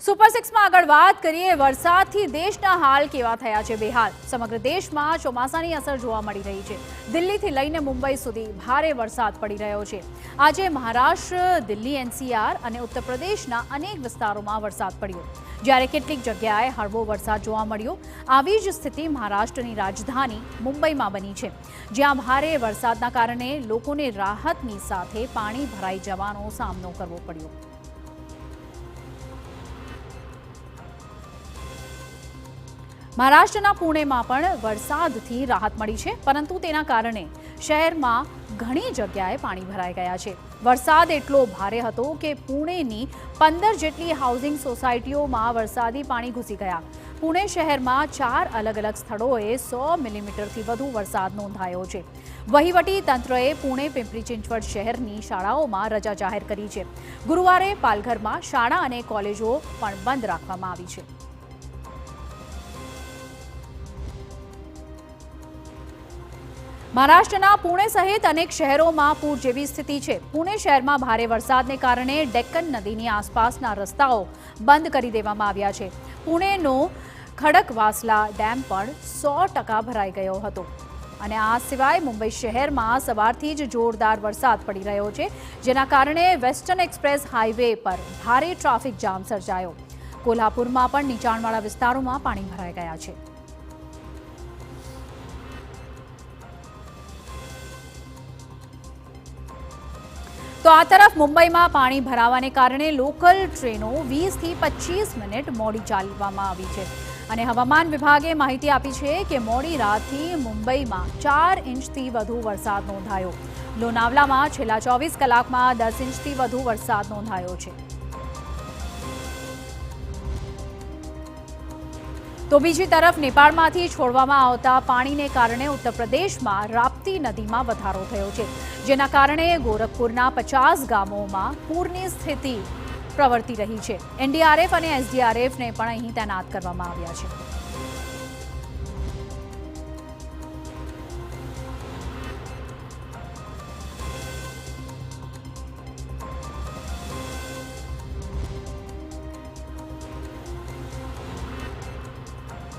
Super સિક્સમાં આગળ વાત કરીએ વરસાદથી દેશના હાલ કેવા થયા છે બેહાલ। સમગ્ર દેશમાં ચોમાસાની અસર જોવા મળી રહી છે। દિલ્હીથી લઈને મુંબઈ સુધી ભારે વરસાદ પડી રહ્યો છે। આજે મહારાષ્ટ્ર, દિલ્હી, એનસીઆર અને ઉત્તર પ્રદેશના અનેક વિસ્તારોમાં વરસાદ પડ્યો, જ્યારે કેટલીક જગ્યાએ હળવો વરસાદ જોવા મળ્યો। આવી જ સ્થિતિ મહારાષ્ટ્રની રાજધાની મુંબઈમાં બની છે, જ્યાં ભારે વરસાદના કારણે લોકોને રાહતની સાથે પાણી ભરાઈ જવાનો સામનો કરવો પડ્યો। મહારાષ્ટ્રના પુણેમાં પણ વરસાદથી રાહત મળી છે, પરંતુ તેના કારણે શહેરમાં ઘણી જગ્યાએ પાણી ભરાઈ ગયા છે। વરસાદ એટલો ભારે હતો કે પુણેની 15 જેટલી હાઉસિંગ સોસાયટીઓમાં વરસાદી પાણી ઘૂસી ગયા। પુણે શહેરમાં 4 અલગ અલગ સ્થળોએ 100 મિલીમીટરથી વધુ વરસાદ નોંધાયો છે। વહીવટી તંત્રએ પુણે, પિંપરી ચિંચવડ શહેરની શાળાઓમાં રજા જાહેર કરી છે। ગુરુવારે પાલઘરમાં શાળા અને કોલેજો પણ બંધ રાખવામાં આવી છે। મહારાષ્ટ્રના પુણે સહિત અનેક શહેરોમાં પૂર જેવી સ્થિતિ છે। પુણે શહેરમાં ભારે વરસાદને કારણે ડેક્કન નદીની આસપાસના રસ્તાઓ બંધ કરી દેવામાં આવ્યા છે। પુણેનો ખડકવાસલા ડેમ પણ 100% ભરાઈ ગયો હતો। અને આ સિવાય મુંબઈ શહેરમાં સવારથી જ જોરદાર વરસાદ પડી રહ્યો છે, જેના કારણે વેસ્ટર્ન એક્સપ્રેસ હાઈવે પર ભારે ટ્રાફિક જામ સર્જાયો। કોલ્હાપુરમાં પણ નીચાણવાળા વિસ્તારોમાં પાણી ભરાઈ ગયા છે। તો આ તરફ મુંબઈમાં પાણી ભરાવાને કારણે લોકલ ટ્રેનો 20 થી 25 મિનિટ મોડી ચાલવામાં આવી છે। અને હવામાન વિભાગે માહિતી આપી છે કે મોડી રાતથી મુંબઈમાં 4 ઇંચથી વધુ વરસાદ નોંધાયો। લોનાવલામાં છેલ્લા 24 કલાકમાં 10 ઇંચથી વધુ વરસાદ નોંધાયો છે। તો બીજી તરફ નેપાળમાંથી છોડવામાં આવતા પાણીને કારણે ઉત્તર પ્રદેશમાં રાપ્તી નદીમાં વધારો થયો છે, જેના કારણે ગોરખપુરના 50 ગામોમાં પૂરની સ્થિતિ પ્રવર્તી રહી છે। એનડીઆરએફ અને એસડીઆરએફને પણ અહીં તૈનાત કરવામાં આવ્યા છે।